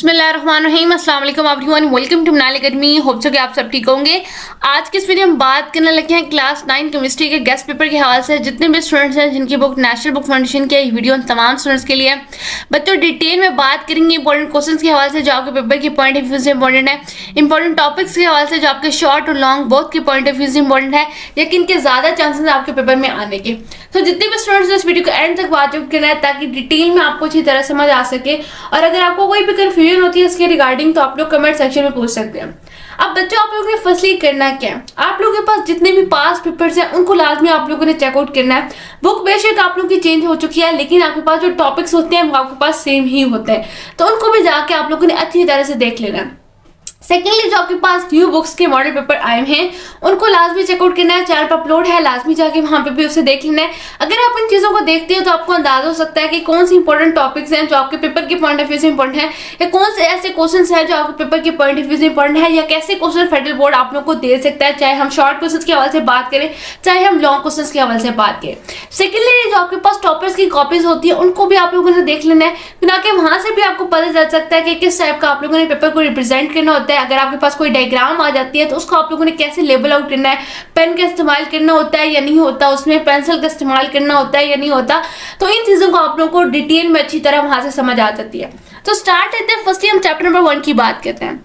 बिस्मिल्लाहिर्रहमानिर्रहीम, अस्सलाम वालेकुम everyone, welcome to Manali academy. Hope so कि आप सब ठीक होंगे। आज के इस वीडियो में बात करने लगे हैं क्लास 9 केमिस्ट्री के गेस्ट पेपर के हवाले से। जितने भी स्टूडेंट्स हैं जिनकी बुक नेशनल बुक फाउंडेशन की है, वीडियो तमाम स्टूडेंट्स के लिए बच्चों डिटेल में बात करेंगे इंपॉर्टेंट क्वेश्चन के हवाले से जो आपके पेपर के पॉइंट ऑफ व्यू से इंपॉर्टेंट है, इंपॉर्टेंट टॉपिक्स के हवाले से जो आपके शॉर्ट और लॉन्ग बोथ के पॉइंट ऑफ व्यू से इंपॉर्टेंट है, लेकिन के ज्यादा चांसेस आपके पेपर में आने के। तो जितने भी स्टूडेंट्स इस वीडियो को एंड तक वॉच करना है ताकि डिटेल में आपको अच्छी तरह समझ आ सके। और अगर आपको कोई भी कंफ्यूजन होती है इसके रिगार्डिंग तो आप लोग कमेंट सेक्शन में पूछ सकते हैं। अब बच्चों आप लोगों ने फर्स्टली करना क्या है, आप लोगों के पास जितने भी पास पेपर्स हैं उनको लाजमी आप लोगों ने चेकआउट करना है। बुक बेशक आप लोगों की चेंज हो चुकी है लेकिन आपके पास जो टॉपिक्स होते हैं वो आपके पास सेम ही होते हैं, तो उनको भी जाके आप लोगों ने अच्छी तरह से देख लेना है। सेकेंडली जो आपके पास न्यू बुक्स के मॉडल पेपर आए हैं उनको लाजमी चेकआउट करना है, चैनल पर अपलोड है, लाजमी जाके वहां पे भी उसे देख लेना है। अगर आप इन चीजों को देखते हो तो आपको अंदाजा हो सकता है कि कौन सी इंपॉर्टेंट टॉपिक्स हैं जो आपके पेपर के पॉइंट ऑफ व्यू से इंपॉर्टेंट है, या कौन से ऐसे क्वेश्चन हैं जो आपके पेपर के पॉइंट ऑफ व्यू से इंपॉर्टेंट है, या कैसे क्वेश्चन फेडरल बोर्ड आप लोग को दे सकता है, चाहे हम शॉर्ट क्वेश्चन के हवाले से बात करें चाहे हम लॉन्ग क्वेश्चन के हवाले से बात करें। सेकेंडली जो आपके पास टॉपर्स की कॉपीज होती है उनको भी आप लोगों ने देख लेना है, ताकि वहां से भी आपको पता चल सकता है कि किस टाइप का आप लोगों ने पेपर को रिप्रेजेंट करना होता है। अगर आपके पास कोई डायग्राम आ जाती है तो उसको आप लोगों ने कैसे लेबल आउट करना है, पेन का इस्तेमाल करना होता है या नहीं होता, उसमें पेंसिल का इस्तेमाल करना होता है या नहीं होता, तो इन चीजों को आप लोगों को डिटेल में अच्छी तरह वहां से समझ आ जाती है। तो स्टार्ट करते हैं। फर्स्टली हम चैप्टर नंबर 1 की बात करते हैं।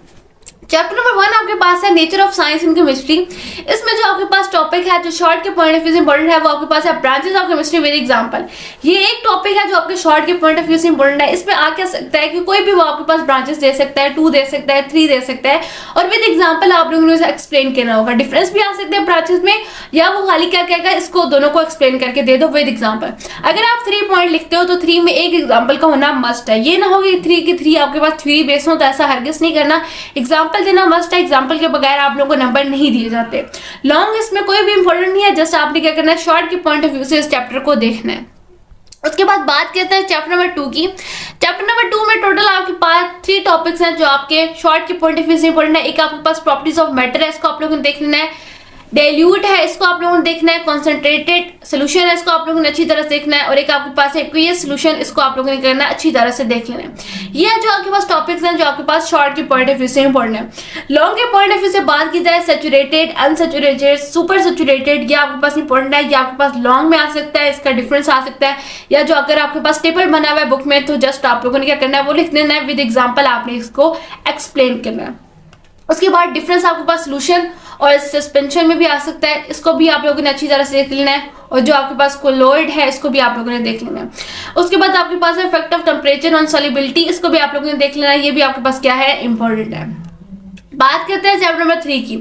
चैप्टर नंबर 1 आपके पास है nature of science in chemistry. इसमें जो आपके पास टॉपिक है जो शॉर्ट के पॉइंट ऑफ व्यू से इंपॉर्टेंट है वो आपके पास है branches of chemistry with example. ये एक टॉपिक है जो आपके शॉर्ट के पॉइंट ऑफ व्यू से इंपॉर्टेंट है। इसमें आ क्या सकता है कि कोई भी वो आपके पास ब्रांचेस दे सकता है, 2 दे सकता है, 3 दे सकता है, और विद एग्जाम्पल आप लोगों ने उसे एक्सप्लेन करना होगा। डिफरेंस भी आ सकते हैं ब्रांचेस में, या वो खाली क्या कहेगा इसको दोनों को एक्सप्लेन करके दे दो विद एग्जाम्पल। अगर आप 3 पॉइंट लिखते हो तो 3 में एक एग्जाम्पल का होना मस्ट है। ये ना हो कि 3 की 3 आपके पास 3 बेस हो, तो ऐसा हरगिज नहीं करना। एग्जाम्पल देना मस्ट है, एग्जाम्पल के बगैर आप लोगों को नंबर नहीं दिए जाते। लॉन्ग इसमें कोई भी इंपॉर्टेंट नहीं है, जस्ट आपने क्या करना है शॉर्ट के पॉइंट ऑफ व्यू से इस चैप्टर को देखना है। उसके बाद बात करते हैं चैप्टर नंबर 2 की। चैप्टर नंबर 2 में टोटल आपके पास 3 टॉपिक्स हैं जो आपके शॉर्ट के पॉइंट ऑफ व्यू से इंपॉर्टेंट है। एक आपके पास प्रॉपर्टीज ऑफ मैटर है, इसको आप लोगों ने देख लेना है। डाइल्यूट है, इसको आप लोगों ने देखना है। कॉन्सेंट्रेटेड सोल्यूशन है, इसको आप लोगों ने अच्छी तरह से देखना है। और एक आपके पास एक्वियस सोल्यूशन, इसको आप लोगों ने करना है अच्छी तरह से देख लेना है। ये जो आपके पास टॉपिक्स हैं जो आपके पास शॉर्ट के पॉइंट ऑफ व्यू से इंपॉर्टेंट है। लॉन्ग के पॉइंट ऑफ व्यू से बात की जाए सैचुरेटेड, अनसैचुरेटेड, सुपर सैचुरेटेड, ये आपके पास इंपॉर्टेंट है। ये आपके पास लॉन्ग में आ सकता है, इसका डिफरेंस आ सकता है, या जो अगर आपके पास टेबल बना हुआ है बुक में तो जस्ट आप लोगों ने क्या करना है वो लिख देना है, विद एग्जाम्पल आपने इसको एक्सप्लेन करना है। उसके बाद डिफरेंस आपके पास सोल्यूशन और सस्पेंशन में भी आ सकता है, इसको भी आप लोगों ने अच्छी तरह से देख लेना है। और जो आपके पास कोलोइड है इसको भी आप लोगों ने देख लेना है। उसके बाद आपके पास है effect of temperature on solubility, इसको भी आप लोगों ने देख लेना है, ये भी आपके पास क्या है इंपॉर्टेंट है। बात करते हैं चैप्टर नंबर 3 की।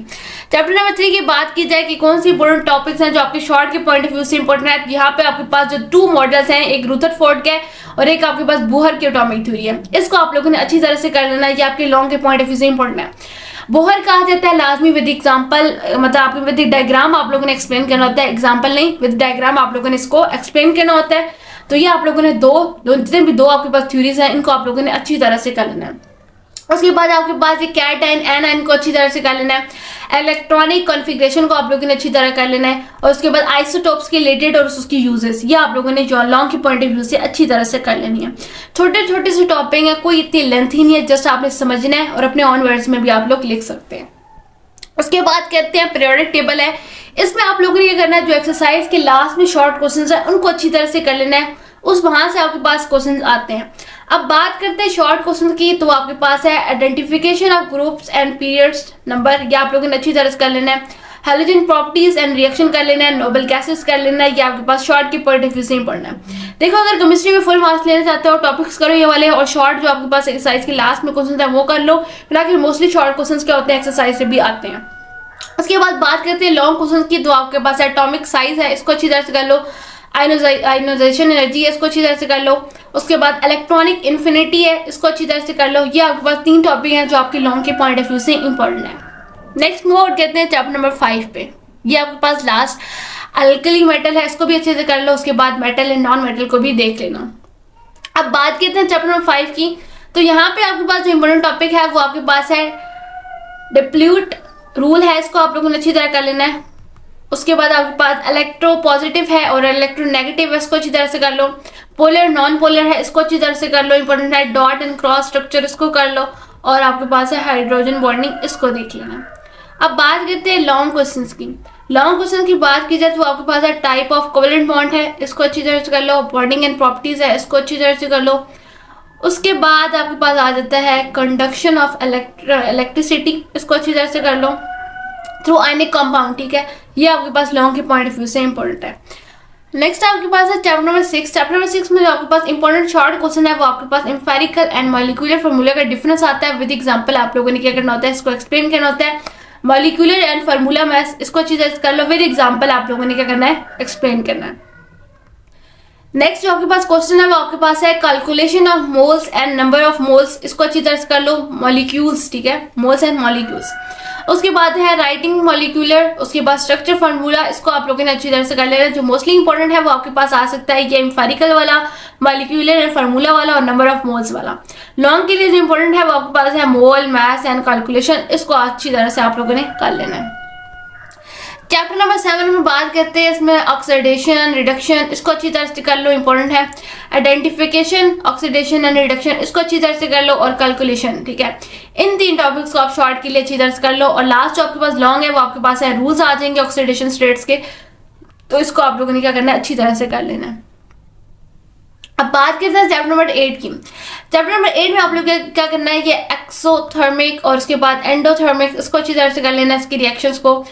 चैप्टर नंबर 3 की बात की जाए कि कौन सी इंपॉर्टेंट टॉपिक्स हैं जो आपके शॉर्ट के पॉइंट ऑफ व्यू से इंपॉर्टेंट है। यहाँ पे आपके पास जो 2 मॉडल्स हैं, एक रुदरफोर्ड का और एक आपके पास बोहर की एटॉमिक थ्योरी है, इसको आप लोगों ने अच्छी तरह से कर लेना है। ये आपके लॉन्ग के पॉइंट ऑफ व्यू से इंपॉर्टेंट है। बोहर कहा जाता है लाजमी विद एग्जाम्पल, मतलब आपको विद डायग्राम आप लोगों ने एक्सप्लेन करना होता है, एग्जाम्पल नहीं, विद डायग्राम आप लोगों ने इसको एक्सप्लेन करना होता है। तो ये आप लोगों ने जितने भी 2 आपके पास थ्योरीज हैं इनको आप लोगों ने अच्छी तरह से कर लेना है। उसके बाद आपके पास ये कैटायन एनायन को अच्छी तरह से कर लेना है। इलेक्ट्रॉनिक कॉन्फ़िगरेशन को आप लोगों ने अच्छी तरह कर लेना है। और उसके बाद आइसोटोप्स के रिलेटेड और उसकी यूजेस, ये आप लोगों ने जो लॉन्ग के पॉइंट ऑफ व्यू से अच्छी तरह से कर लेनी है। छोटे छोटे से टॉपिक है, कोई इतनी लेंथ ही नहीं है, जस्ट आपने समझना है और अपने ऑन वर्ड्स में भी आप लोग लिख सकते हैं। उसके बाद कहते हैं पीरियोडिक टेबल है, इसमें आप लोगों ने क्या करना है जो एक्सरसाइज के लास्ट में शॉर्ट क्वेश्चंस है उनको अच्छी तरह से कर लेना है, उस वहां से आपके पास क्वेश्चंस आते हैं। अब बात करते हैं शॉर्ट क्वेश्चन की, तो आपके पास है identification of groups and periods number, ये आप लोगों ने अच्छी तरह से कर लेना है। हेलोजन प्रॉपर्टीज एंड रिएक्शन कर लेना है, नोबल गैसेस कर लेना है, ये आपके पास शॉर्ट के पॉइंट ऑफ व्यू से इंपॉर्टेंट है। देखो अगर केमिस्ट्री में फुल मार्क्स लेना चाहते हो टॉपिक्स करो ये वाले, और शॉर्ट जो आपके पास एक्सरसाइज के लास्ट में क्वेश्चन है वो कर लो, फिर मोस्टली शॉर्ट क्वेश्चन क्या होते हैं एक्सरसाइज से भी आते हैं। उसके बाद बात करते हैं लॉन्ग क्वेश्चन की, तो आपके पास एटॉमिक साइज है, इसको अच्छी तरह से कर लो। आयनाइजेशन एनर्जी है, इसको अच्छी तरह से कर लो। उसके बाद इलेक्ट्रॉनिक इन्फिनिटी है, इसको अच्छी तरह से कर लो। ये आपके पास 3 टॉपिक हैं जो आपके लॉन्ग के पॉइंट ऑफ व्यू से इंपॉर्टेंट है। नेक्स्ट मूव आउट करते हैं चैप्टर नंबर 5 पे। ये आपके पास लास्ट अल्कली मेटल है, इसको भी अच्छे से कर लो। उसके बाद मेटल एंड नॉन मेटल को भी देख लेना। अब बात करते हैं चैप्टर नंबर 5 की, तो यहाँ पे आपके पास जो इंपॉर्टेंट टॉपिक है वो आपके पास है डिप्ल्यूट रूल है, इसको आप लोगों ने अच्छी तरह कर लेना है। उसके बाद आपके पास इलेक्ट्रो पॉजिटिव है और इलेक्ट्रो नेगेटिव है, इसको अच्छी तरह से कर लो। पोलर नॉन पोलर है, इसको अच्छी तरह से कर लो, इंपॉर्टेंट है। डॉट एंड क्रॉस स्ट्रक्चर, इसको कर लो। और आपके पास है हाइड्रोजन बॉन्डिंग, इसको देख लेना। अब बात करते हैं लॉन्ग क्वेश्चंस की। लॉन्ग क्वेश्चन की बात की जाए तो आपके पास है टाइप ऑफ कोवेलेंट बॉन्ड है, इसको अच्छी तरह से कर लो। बॉन्डिंग एंड प्रॉपर्टीज है, इसको अच्छी तरह से कर लो। उसके बाद आपके पास आ जाता है कंडक्शन ऑफ इलेक्ट्रिसिटी, इसको अच्छी तरह से कर लो। थ्रू आयनिक कंपाउंड, ठीक है, ये आपके पास लॉन्ग के पॉइंट ऑफ व्यू से इंपॉर्टेंट है। नेक्स्ट आपके पास है चैप्टर नंबर 6। चैप्टर नंबर 6 में जो आपके पास इंपॉर्टेंट शॉर्ट क्वेश्चन है वो आपके पास एम्पेरिकल एंड मॉलिक्यूलर फार्मूला का डिफरेंस आता है। विद एग्जांपल आप लोगों ने क्या करना होता है, इसको एक्सप्लेन करना होता है। मॉलिक्यूलर एंड फार्मूला मैथ्स, इसको अच्छी तरह से कर लो। विद एग्जांपल आप लोगों ने क्या करना है, एक्सप्लेन करना है। नेक्स्ट जो आपके पास क्वेश्चन है वो आपके पास है calculation of moles and number of moles, इसको अच्छी तरह से कर लो। मॉलिक्यूल्स, ठीक है, मोल्स एंड मॉलिक्यूल्स। उसके बाद है राइटिंग मॉलिक्यूलर, उसके बाद स्ट्रक्चर फार्मूला, इसको आप लोगों ने अच्छी तरह से कर लेना। जो मोस्टली इंपॉर्टेंट है वो आपके पास आ सकता है ये एम्पेरिकल वाला, मॉलिक्यूलर एंड फार्मूला वाला और नंबर ऑफ मोल्स वाला। लॉन्ग के लिए जो इंपॉर्टेंट है वो आपके पास है मोल, मास एंड कैलकुलेशन, इसको अच्छी तरह से आप लोगों ने कर लेना है। चैप्टर नंबर 7 में बात करते हैं, इसमें ऑक्सीडेशन रिडक्शन, इसको अच्छी तरह से कर लो, इंपॉर्टेंट है। आइडेंटिफिकेशन, ऑक्सीडेशन एंड रिडक्शन, इसको अच्छी तरह से कर लो। और कैलकुलेशन, ठीक है, इन 3 टॉपिक्स को आप शॉर्ट के लिए अच्छी तरह से कर लो। और लास्ट जो आपके पास लॉन्ग है वो आपके पास है रूल्स आ जाएंगे ऑक्सीडेशन स्टेट्स के, तो इसको आप लोगों ने क्या करना है, अच्छी तरह से कर लेना है। अब बात करते हैं चैप्टर नंबर 8 की। चैप्टर नंबर 8 में आप लोग क्या करना है, ये एक्सोथर्मिक और उसके बाद एंडोथर्मिक, इसको अच्छी तरह से कर लेना है, इसकी रिएक्शंस को।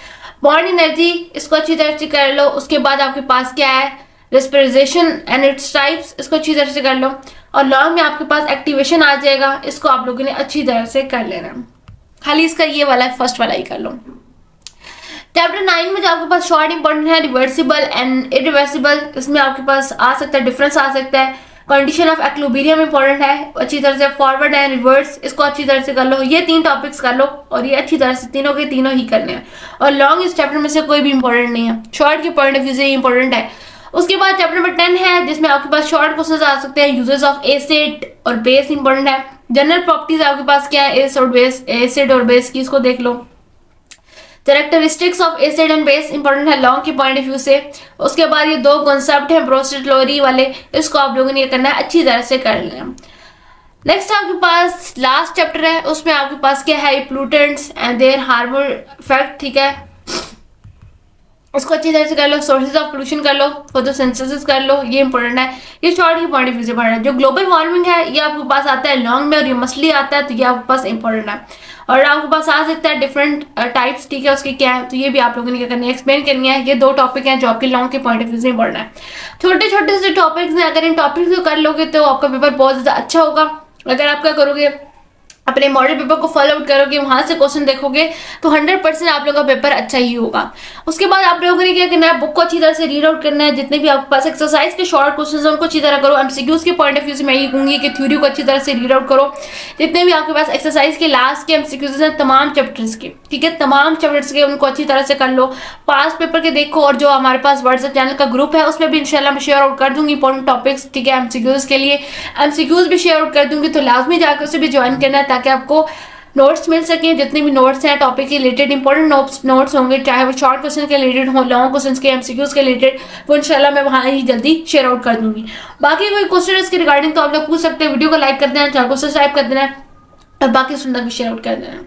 बॉन्ड एनर्जी, इसको अच्छी तरह से कर लो। उसके बाद आपके पास क्या है, रेस्पिरेशन एंड इट्स टाइप्स, इसको अच्छी तरह से कर लो। और लॉन्ग में आपके पास एक्टिवेशन आ जाएगा, इसको आप लोगों ने अच्छी तरह से कर लेना। खाली इसका ये वाला फर्स्ट वाला ही कर लो। चैप्टर 9 में जो आपके पास शॉर्ट इंपॉर्टेंट है रिवर्सिबल एंड इरिवर्सिबल, इसमें आपके पास आ सकता है, डिफरेंस आ सकता है। कंडीशन ऑफ एक्विलिब्रियम इंपॉर्टेंट है, अच्छी तरह से। फॉरवर्ड एंड रिवर्स, इसको अच्छी तरह से कर लो। ये 3 टॉपिक्स कर लो और ये अच्छी तरह से तीनों के तीनों ही करने हैं। और लॉन्ग इस चैप्टर में से कोई भी इंपॉर्टेंट नहीं है, शॉर्ट के पॉइंट ऑफ व्यू से इंपॉर्टेंट है। उसके बाद चैप्टर नंबर 10 है जिसमें आपके पास शॉर्ट क्वेश्चंस आ सकते हैं। यूजेस ऑफ एसिड और बेस इंपॉर्टेंट है। जनरल प्रॉपर्टीज आपके पास क्या है, एसिड और बेस की, इसको देख लो। Characteristics of acid and base important है लॉन्ग के पॉइंट ऑफ व्यू से। उसके बाद ये 2 कॉन्सेप्ट हैं ब्रोस्टेलोरी वाले, इसको आप लोगों ने ये करना है, अच्छी तरह से कर लेना। नेक्स्ट आपके पास लास्ट चैप्टर है, उसमें आपके पास क्या है, प्लूटेंट्स एंड देयर हार्मोन इफेक्ट, ठीक है, इसको अच्छी तरह से कर लो। सोर्सेज ऑफ पोल्यूशन कर लो, फोटोसिंथेसिस कर लो, ये इंपॉर्टेंट है। ये शॉर्ट के पॉइंट ऑफ व्यू से पढ़ना है। जो ग्लोबल वार्मिंग है ये आपके पास आता है लॉन्ग में और ये मसली आता है, तो ये आपके पास इंपॉर्टेंट है। और आपके पास आ सकता है डिफरेंट टाइप्स, ठीक है, उसके क्या है, तो ये भी आप लोगों ने क्या करनी है, एक्सप्लेन करनी है। ये 2 टॉपिक हैं जो आपके लॉन्ग के पॉइंट ऑफ व्यू से इंपॉर्टेंट है। छोटे छोटे से टॉपिक्स हैं, अगर इन टॉपिक्स को कर लोगे तो आपका पेपर बहुत ज़्यादा अच्छा होगा। अगर आप क्या करोगे, अपने मॉडल पेपर को फॉलो आउट करोगे, वहां से क्वेश्चन देखोगे तो 100% आप लोगों का पेपर अच्छा ही होगा। उसके बाद आप लोगों ने क्या करना है, बुक को अच्छी तरह से रीड आउट करना है। जितने भी आपके पास एक्सरसाइज के शॉर्ट क्वेश्चन हैं उनको अच्छी तरह करो। एमसीक्यूज के पॉइंट ऑफ व्यू से मैं ये कहूंगी कि थ्योरी को अच्छी तरह से रीड आउट करो। जितने भी आपके पास एक्सरसाइज के लास्ट के एमसीक्यूज हैं तमाम चैप्टर्स के, ठीक है, तमाम चैप्टर्स के उनको अच्छी तरह से कर लो। पास पेपर के देखो, और जो हमारे पास व्हाट्सएप चैनल का ग्रुप है उसमें भी इंशाल्लाह मैं शेयर आउट कर दूंगी इंपॉर्टेंट टॉपिक्स, ठीक है, एमसीक्यूज के लिए एमसीक्यूज भी शेयर आउट कर दूंगी, तो लाजमी जाकर उसे भी ज्वाइन करना है ताकि आपको नोट्स मिल सके। जितने भी नोट्स हैं टॉपिक के रिलेटेड इंपॉर्टेंट नोट्स होंगे, चाहे वो शॉर्ट क्वेश्चन के रिलेटेड हो, लॉन्ग क्वेश्चन के, एमसीक्यूज के रिलेटेड, वो इंशाल्लाह मैं वहाँ ही जल्दी शेयर आउट कर दूंगी। बाकी कोई क्वेश्चन इसके रिगार्डिंग तो आप लोग पूछ सकते हैं। वीडियो को लाइक कर देना, चैनल को सब्सक्राइब कर देना और बाकी सुनना भी शेयर आउट कर देना।